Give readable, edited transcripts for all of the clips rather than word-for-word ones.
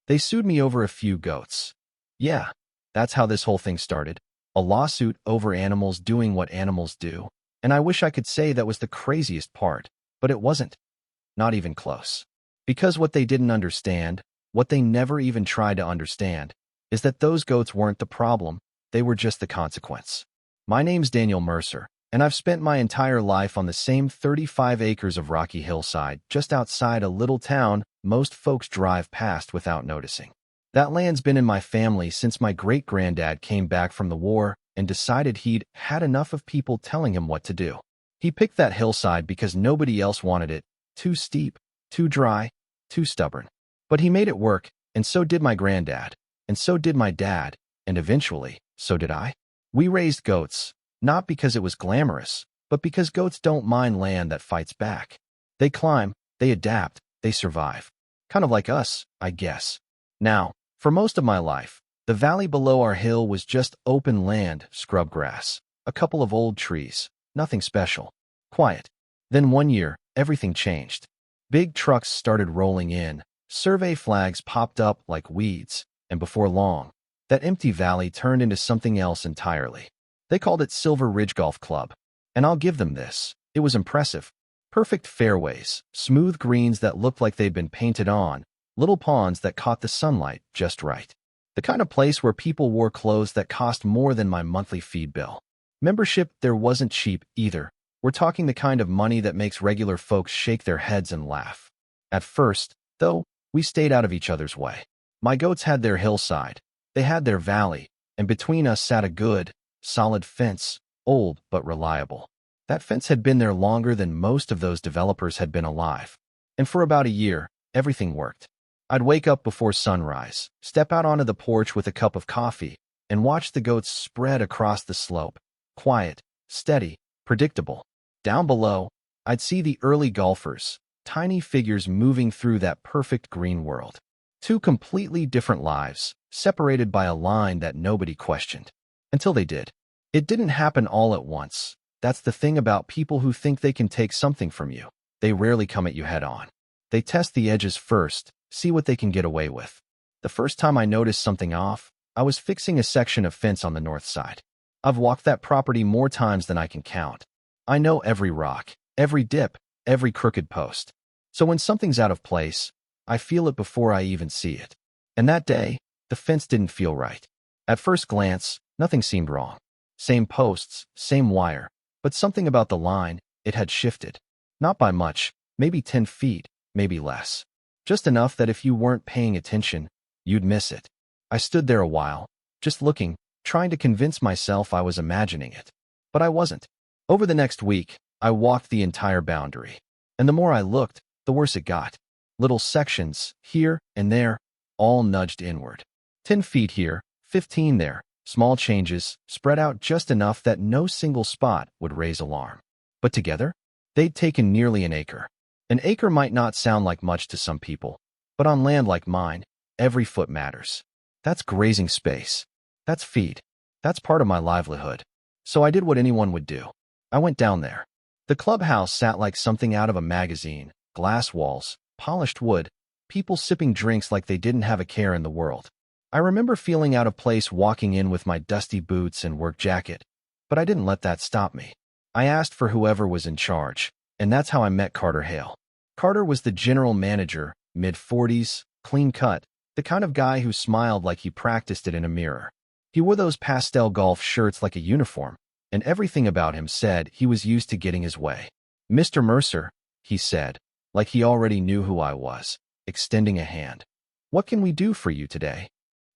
They sued me over a few goats. Yeah, that's how this whole thing started. A lawsuit over animals doing what animals do. And I wish I could say that was the craziest part, but it wasn't. Not even close. Because what they didn't understand, what they never even tried to understand, is that those goats weren't the problem, they were just the consequence. My name's Daniel Mercer, and I've spent my entire life on the same 35 acres of rocky hillside just outside a little town most folks drive past without noticing. That land's been in my family since my great-granddad came back from the war and decided he'd had enough of people telling him what to do. He picked that hillside because nobody else wanted it. Too steep, too dry, too stubborn. But he made it work, and so did my granddad, and so did my dad, and eventually, so did I. We raised goats, not because it was glamorous, but because goats don't mind land that fights back. They climb, they adapt, they survive. Kind of like us, I guess. Now, for most of my life, the valley below our hill was just open land, scrub grass, a couple of old trees, nothing special. Quiet. Then one year, everything changed. Big trucks started rolling in, survey flags popped up like weeds, and before long, that empty valley turned into something else entirely. They called it Silver Ridge Golf Club. And I'll give them this. It was impressive. Perfect fairways, smooth greens that looked like they'd been painted on, little ponds that caught the sunlight just right. The kind of place where people wore clothes that cost more than my monthly feed bill. Membership there wasn't cheap either. We're talking the kind of money that makes regular folks shake their heads and laugh. At first, though, we stayed out of each other's way. My goats had their hillside, they had their valley, and between us sat a good, solid fence, old but reliable. That fence had been there longer than most of those developers had been alive. And for about a year, everything worked. I'd wake up before sunrise, step out onto the porch with a cup of coffee, and watch the goats spread across the slope. Quiet, steady, predictable. Down below, I'd see the early golfers, tiny figures moving through that perfect green world. Two completely different lives, separated by a line that nobody questioned. Until they did. It didn't happen all at once. That's the thing about people who think they can take something from you. They rarely come at you head on. They test the edges first, see what they can get away with. The first time I noticed something off, I was fixing a section of fence on the north side. I've walked that property more times than I can count. I know every rock, every dip, every crooked post. So when something's out of place, I feel it before I even see it. And that day, the fence didn't feel right. At first glance, nothing seemed wrong. Same posts, same wire, but something about the line, it had shifted. Not by much, maybe 10 feet, maybe less. Just enough that if you weren't paying attention, you'd miss it. I stood there a while, just looking, trying to convince myself I was imagining it. But I wasn't. Over the next week, I walked the entire boundary. And the more I looked, the worse it got. Little sections, here and there, all nudged inward. 10 feet here, 15 there, small changes, spread out just enough that no single spot would raise alarm. But together, they'd taken nearly an acre. An acre might not sound like much to some people, but on land like mine, every foot matters. That's grazing space. That's feed. That's part of my livelihood. So I did what anyone would do. I went down there. The clubhouse sat like something out of a magazine, glass walls, polished wood, people sipping drinks like they didn't have a care in the world. I remember feeling out of place walking in with my dusty boots and work jacket, but I didn't let that stop me. I asked for whoever was in charge, and that's how I met Carter Hale. Carter was the general manager, mid-40s, clean-cut, the kind of guy who smiled like he practiced it in a mirror. He wore those pastel golf shirts like a uniform, and everything about him said he was used to getting his way. "Mr. Mercer," he said, like he already knew who I was, extending a hand. "What can we do for you today?"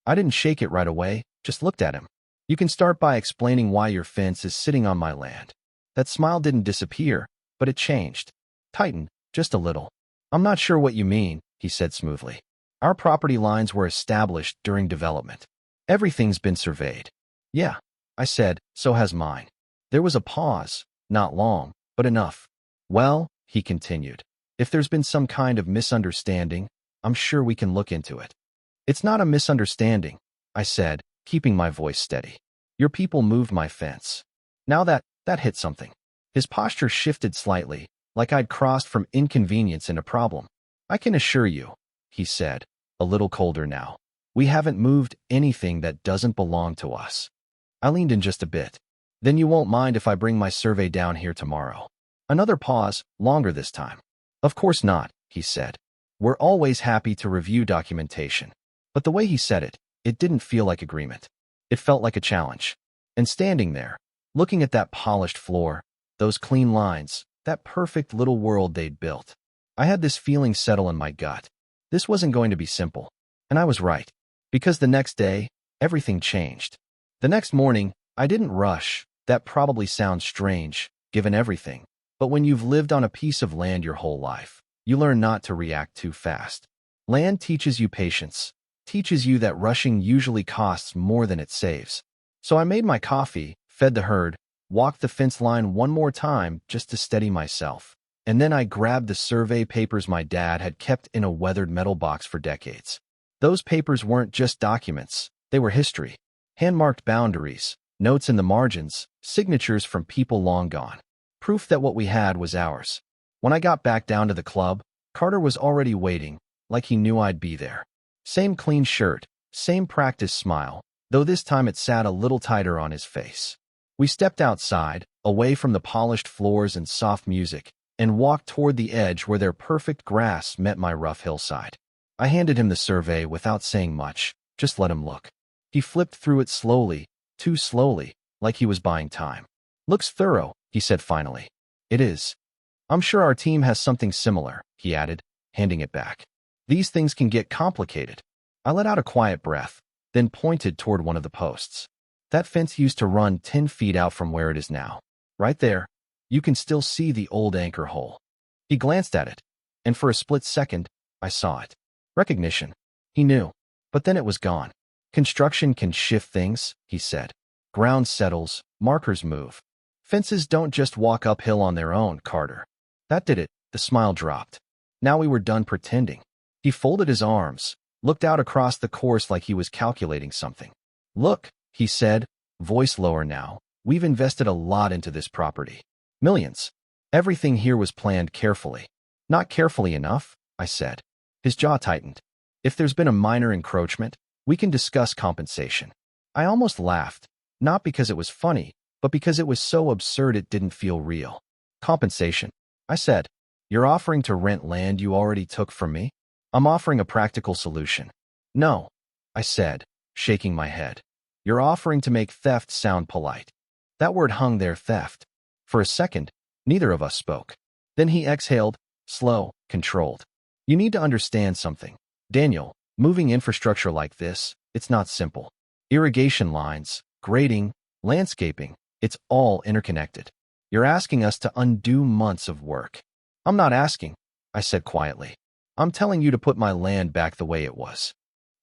I didn't shake it right away, just looked at him. "You can start by explaining why your fence is sitting on my land." That smile didn't disappear, but it changed. Tightened, just a little. "I'm not sure what you mean," he said smoothly. "Our property lines were established during development. Everything's been surveyed." "Yeah," I said, "so has mine." There was a pause, not long, but enough. "Well," he continued, "if there's been some kind of misunderstanding, I'm sure we can look into it." "It's not a misunderstanding," I said, keeping my voice steady. "Your people moved my fence." Now that hit something. His posture shifted slightly, like I'd crossed from inconvenience into problem. "I can assure you," he said, a little colder now. We haven't moved anything that doesn't belong to us. I leaned in just a bit. Then you won't mind if I bring my survey down here tomorrow. Another pause, longer this time. Of course not, he said. We're always happy to review documentation. But the way he said it, it didn't feel like agreement. It felt like a challenge. And standing there, looking at that polished floor, those clean lines, that perfect little world they'd built, I had this feeling settle in my gut. This wasn't going to be simple. And I was right. Because the next day, everything changed. The next morning, I didn't rush. That probably sounds strange, given everything. But when you've lived on a piece of land your whole life, you learn not to react too fast. Land teaches you patience, teaches you that rushing usually costs more than it saves. So I made my coffee, fed the herd, walked the fence line one more time just to steady myself. And then I grabbed the survey papers my dad had kept in a weathered metal box for decades. Those papers weren't just documents, they were history. Hand-marked boundaries, notes in the margins, signatures from people long gone. Proof that what we had was ours. When I got back down to the club, Carter was already waiting, like he knew I'd be there. Same clean shirt, same practice smile, though this time it sat a little tighter on his face. We stepped outside, away from the polished floors and soft music, and walked toward the edge where their perfect grass met my rough hillside. I handed him the survey without saying much, just let him look. He flipped through it slowly, too slowly, like he was buying time. Looks thorough, he said finally. It is. I'm sure our team has something similar, he added, handing it back. These things can get complicated. I let out a quiet breath, then pointed toward one of the posts. That fence used to run 10 feet out from where it is now. Right there, you can still see the old anchor hole. He glanced at it, and for a split second, I saw it. Recognition. He knew. But then it was gone. Construction can shift things, he said. Ground settles, markers move. Fences don't just walk uphill on their own, Carter. That did it. The smile dropped. Now we were done pretending. He folded his arms, looked out across the course like he was calculating something. Look, he said, voice lower now, we've invested a lot into this property. Millions. Everything here was planned carefully. Not carefully enough, I said. His jaw tightened. If there's been a minor encroachment, we can discuss compensation. I almost laughed, not because it was funny, but because it was so absurd it didn't feel real. Compensation, I said. You're offering to rent land you already took from me? I'm offering a practical solution. No, I said, shaking my head. You're offering to make theft sound polite. That word hung there, theft. For a second, neither of us spoke. Then he exhaled, slow, controlled. You need to understand something. Daniel, moving infrastructure like this, it's not simple. Irrigation lines, grading, landscaping, it's all interconnected. You're asking us to undo months of work. I'm not asking, I said quietly. I'm telling you to put my land back the way it was.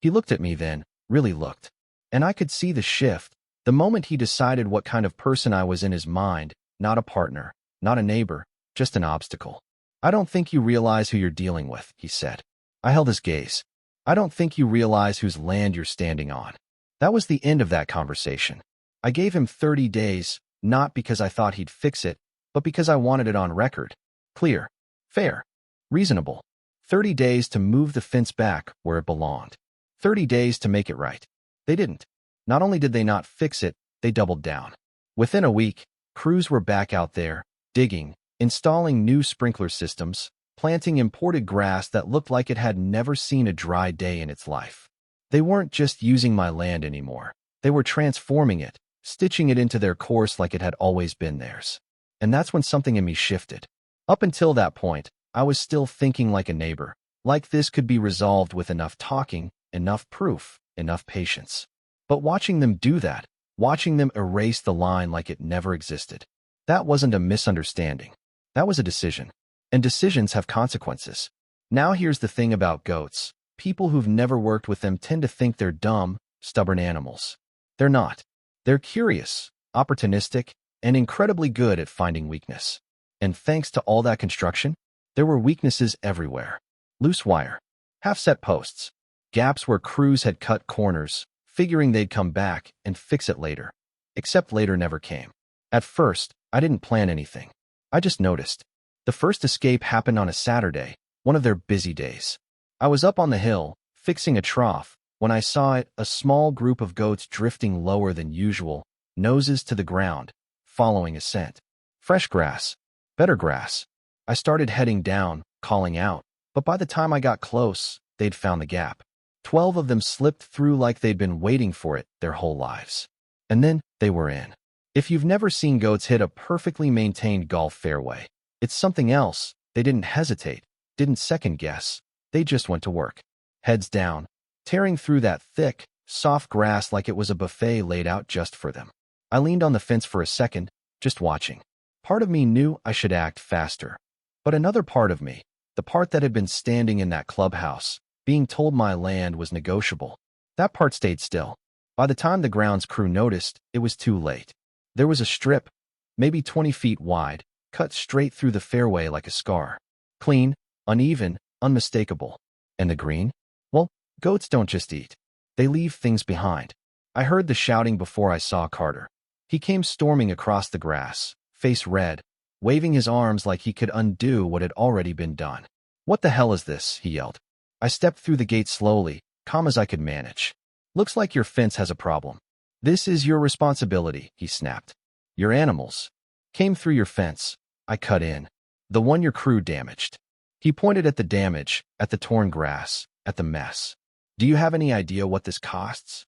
He looked at me then, really looked. And I could see the shift, the moment he decided what kind of person I was in his mind, not a partner, not a neighbor, just an obstacle. I don't think you realize who you're dealing with, he said. I held his gaze. I don't think you realize whose land you're standing on. That was the end of that conversation. I gave him 30 days, not because I thought he'd fix it, but because I wanted it on record. Clear, fair, reasonable. 30 days to move the fence back where it belonged. 30 days to make it right. They didn't. Not only did they not fix it, they doubled down. Within a week, crews were back out there, digging, installing new sprinkler systems, planting imported grass that looked like it had never seen a dry day in its life. They weren't just using my land anymore. They were transforming it, stitching it into their course like it had always been theirs. And that's when something in me shifted. Up until that point, I was still thinking like a neighbor, like this could be resolved with enough talking, enough proof, enough patience. But watching them do that, watching them erase the line like it never existed, that wasn't a misunderstanding. That was a decision. And decisions have consequences. Now here's the thing about goats. People who've never worked with them tend to think they're dumb, stubborn animals. They're not. They're curious, opportunistic, and incredibly good at finding weakness. And thanks to all that construction, there were weaknesses everywhere. Loose wire, half-set posts, gaps where crews had cut corners, figuring they'd come back and fix it later. Except later never came. At first, I didn't plan anything. I just noticed. The first escape happened on a Saturday, one of their busy days. I was up on the hill, fixing a trough, when I saw it, a small group of goats drifting lower than usual, noses to the ground, following a scent. Fresh grass. Better grass. I started heading down, calling out, but by the time I got close, they'd found the gap. 12 of them slipped through like they'd been waiting for it their whole lives. And then, they were in. If you've never seen goats hit a perfectly maintained golf fairway, it's something else. They didn't hesitate, didn't second guess. They just went to work. Heads down, tearing through that thick, soft grass like it was a buffet laid out just for them. I leaned on the fence for a second, just watching. Part of me knew I should act faster. But another part of me, the part that had been standing in that clubhouse, being told my land was negotiable, that part stayed still. By the time the grounds crew noticed, it was too late. There was a strip, maybe 20 feet wide, cut straight through the fairway like a scar. Clean, uneven, unmistakable. And the green? Well, goats don't just eat. They leave things behind. I heard the shouting before I saw Carter. He came storming across the grass, face red, waving his arms like he could undo what had already been done. "What the hell is this?" he yelled. I stepped through the gate slowly, calm as I could manage. "Looks like your fence has a problem. This is your responsibility," he snapped. "Your animals came through your fence. I cut in. The one your crew damaged." He pointed at the damage, at the torn grass, at the mess. "Do you have any idea what this costs?"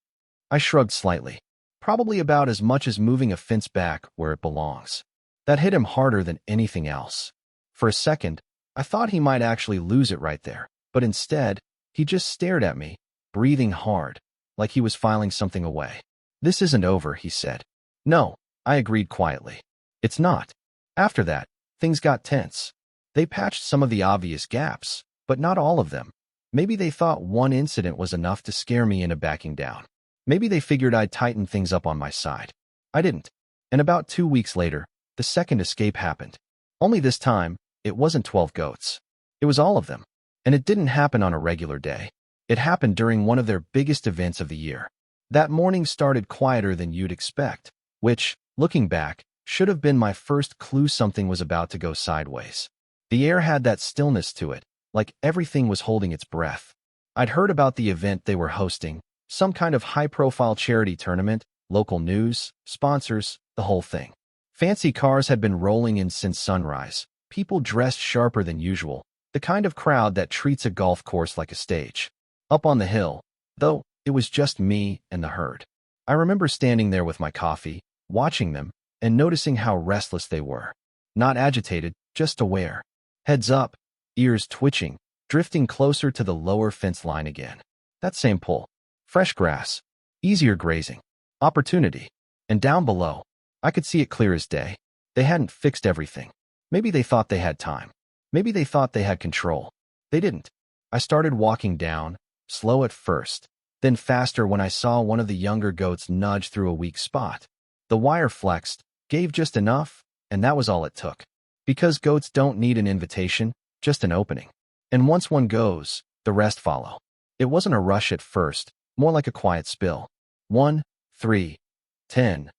I shrugged slightly. Probably about as much as moving a fence back where it belongs. That hit him harder than anything else. For a second, I thought he might actually lose it right there, but instead, he just stared at me, breathing hard, like he was filing something away. "This isn't over," he said. "No," I agreed quietly. "It's not." After that, things got tense. They patched some of the obvious gaps, but not all of them. Maybe they thought one incident was enough to scare me into backing down. Maybe they figured I'd tighten things up on my side. I didn't. And about 2 weeks later, the second escape happened. Only this time, it wasn't 12 goats. It was all of them. And it didn't happen on a regular day. It happened during one of their biggest events of the year. That morning started quieter than you'd expect, which, looking back, should have been my first clue something was about to go sideways. The air had that stillness to it, like everything was holding its breath. I'd heard about the event they were hosting, some kind of high-profile charity tournament, local news, sponsors, the whole thing. Fancy cars had been rolling in since sunrise, people dressed sharper than usual, the kind of crowd that treats a golf course like a stage. Up on the hill, though, it was just me and the herd. I remember standing there with my coffee, watching them, and noticing how restless they were. Not agitated, just aware. Heads up, ears twitching, drifting closer to the lower fence line again. That same pull. Fresh grass. Easier grazing. Opportunity. And down below, I could see it clear as day. They hadn't fixed everything. Maybe they thought they had time. Maybe they thought they had control. They didn't. I started walking down, slow at first, then faster when I saw one of the younger goats nudge through a weak spot. The wire flexed, gave just enough, and that was all it took. Because goats don't need an invitation, just an opening. And once one goes, the rest follow. It wasn't a rush at first, more like a quiet spill. 1, 3, 10.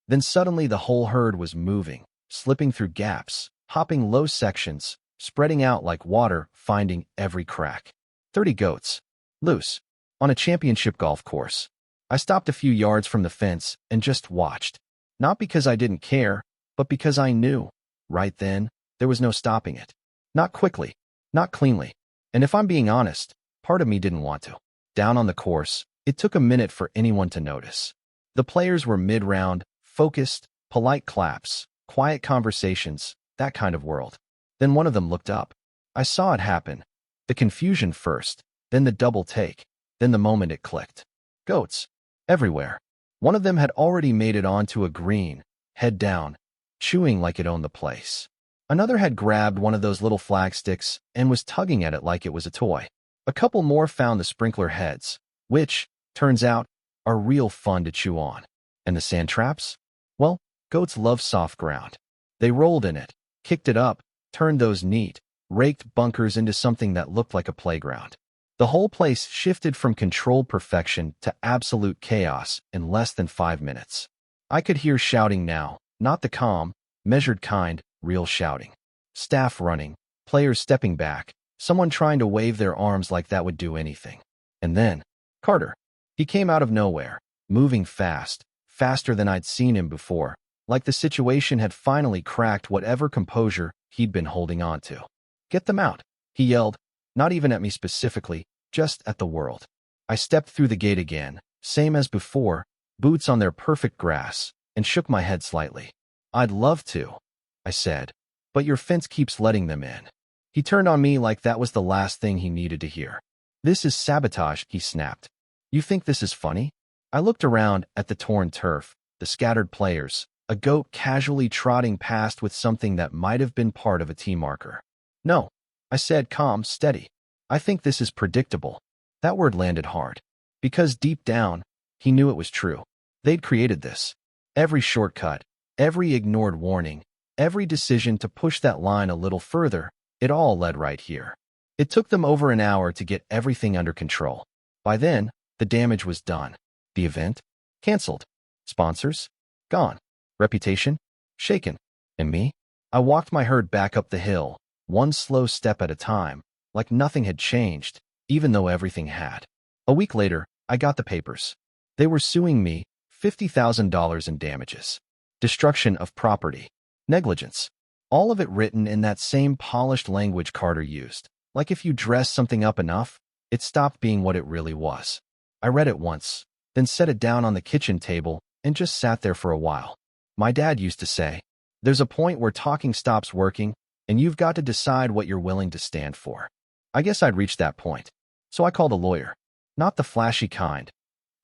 Then suddenly the whole herd was moving, slipping through gaps, hopping low sections, spreading out like water, finding every crack. 30 goats. Loose. On a championship golf course. I stopped a few yards from the fence and just watched. Not because I didn't care, but because I knew. Right then, there was no stopping it. Not quickly. Not cleanly. And if I'm being honest, part of me didn't want to. Down on the course, it took a minute for anyone to notice. The players were mid-round, focused, polite claps, quiet conversations, that kind of world. Then one of them looked up. I saw it happen. The confusion first, then the double take, then the moment it clicked. Goats. Everywhere. One of them had already made it onto a green, head down, chewing like it owned the place. Another had grabbed one of those little flag sticks and was tugging at it like it was a toy. A couple more found the sprinkler heads, which, turns out, are real fun to chew on. And the sand traps? Well, goats love soft ground. They rolled in it, kicked it up, turned those neat, raked bunkers into something that looked like a playground. The whole place shifted from controlled perfection to absolute chaos in less than 5 minutes. I could hear shouting now, not the calm, measured kind, real shouting. Staff running, players stepping back, someone trying to wave their arms like that would do anything. And then, Carter. He came out of nowhere, moving fast, faster than I'd seen him before, like the situation had finally cracked whatever composure he'd been holding on to. "Get them out," he yelled, not even at me specifically, just at the world. I stepped through the gate again, same as before, boots on their perfect grass, and shook my head slightly. "I'd love to," I said, "but your fence keeps letting them in." He turned on me like that was the last thing he needed to hear. "This is sabotage," he snapped. "You think this is funny?" I looked around at the torn turf, the scattered players, a goat casually trotting past with something that might have been part of a tee marker. "No," I said, calm, steady. "I think this is predictable." That word landed hard. Because deep down, he knew it was true. They'd created this. Every shortcut, every ignored warning, every decision to push that line a little further, it all led right here. It took them over an hour to get everything under control. By then, the damage was done. The event? Cancelled. Sponsors? Gone. Reputation? Shaken. And me? I walked my herd back up the hill, one slow step at a time, like nothing had changed, even though everything had. A week later, I got the papers. They were suing me, $50,000 in damages. Destruction of property. Negligence. All of it written in that same polished language Carter used. Like if you dress something up enough, it stopped being what it really was. I read it once, then set it down on the kitchen table and just sat there for a while. My dad used to say, "There's a point where talking stops working, and you've got to decide what you're willing to stand for." I guess I'd reached that point. So I called a lawyer. Not the flashy kind.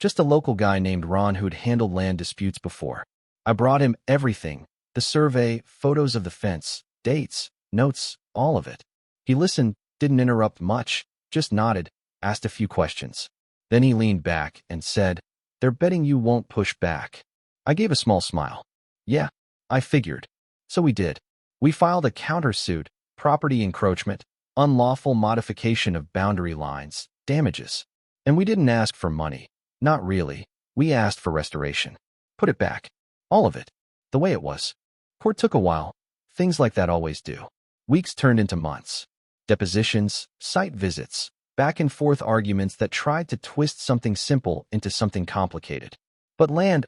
Just a local guy named Ron who'd handled land disputes before. I brought him everything. The survey, photos of the fence, dates, notes, all of it. He listened, didn't interrupt much, just nodded, asked a few questions. Then he leaned back and said, "They're betting you won't push back." I gave a small smile. "Yeah, I figured." So we did. We filed a countersuit, property encroachment, unlawful modification of boundary lines, damages. And we didn't ask for money. Not really. We asked for restoration. Put it back. All of it. The way it was. Court took a while. Things like that always do. Weeks turned into months. Depositions, site visits, back and forth arguments that tried to twist something simple into something complicated. But land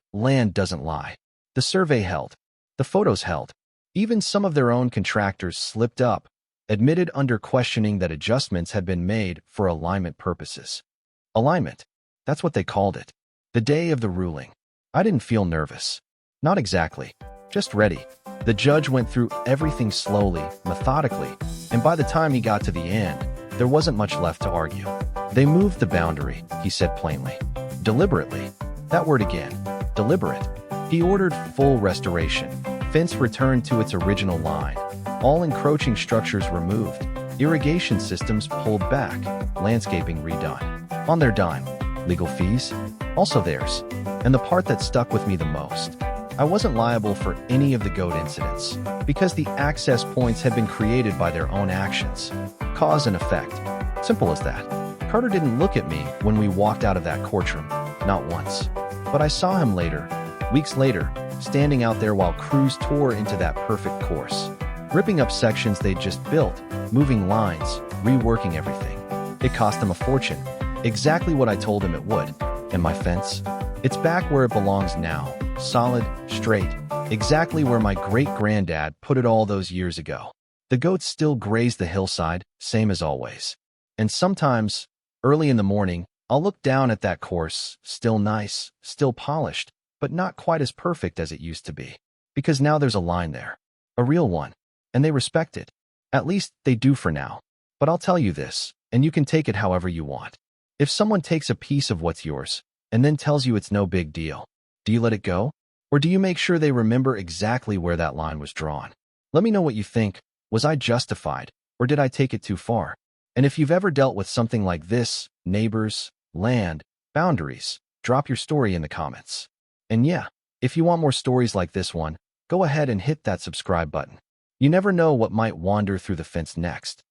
doesn't lie. The survey held. The photos held. Even some of their own contractors slipped up, admitted under questioning that adjustments had been made for alignment purposes. Alignment. That's what they called it. The day of the ruling. I didn't feel nervous. Not exactly. Just ready. The judge went through everything slowly, methodically, and by the time he got to the end, there wasn't much left to argue. "They moved the boundary," he said plainly. "Deliberately." That word again. Deliberate. He ordered full restoration. Fence returned to its original line. All encroaching structures removed. Irrigation systems pulled back. Landscaping redone. On their dime. Legal fees? Also theirs. And the part that stuck with me the most. I wasn't liable for any of the goat incidents, because the access points had been created by their own actions. Cause and effect. Simple as that. Carter didn't look at me when we walked out of that courtroom. Not once. But I saw him later, weeks later, standing out there while crews tore into that perfect course. Ripping up sections they'd just built, moving lines, reworking everything. It cost them a fortune. Exactly what I told him it would. And my fence? It's back where it belongs now. Solid, straight, exactly where my great-granddad put it all those years ago. The goats still graze the hillside, same as always. And sometimes, early in the morning, I'll look down at that course, still nice, still polished, but not quite as perfect as it used to be. Because now there's a line there. A real one. And they respect it. At least they do for now. But I'll tell you this, and you can take it however you want. If someone takes a piece of what's yours, and then tells you it's no big deal, do you let it go? Or do you make sure they remember exactly where that line was drawn? Let me know what you think. Was I justified, or did I take it too far? And if you've ever dealt with something like this, neighbors, land, boundaries, drop your story in the comments. And yeah, if you want more stories like this one, go ahead and hit that subscribe button. You never know what might wander through the fence next.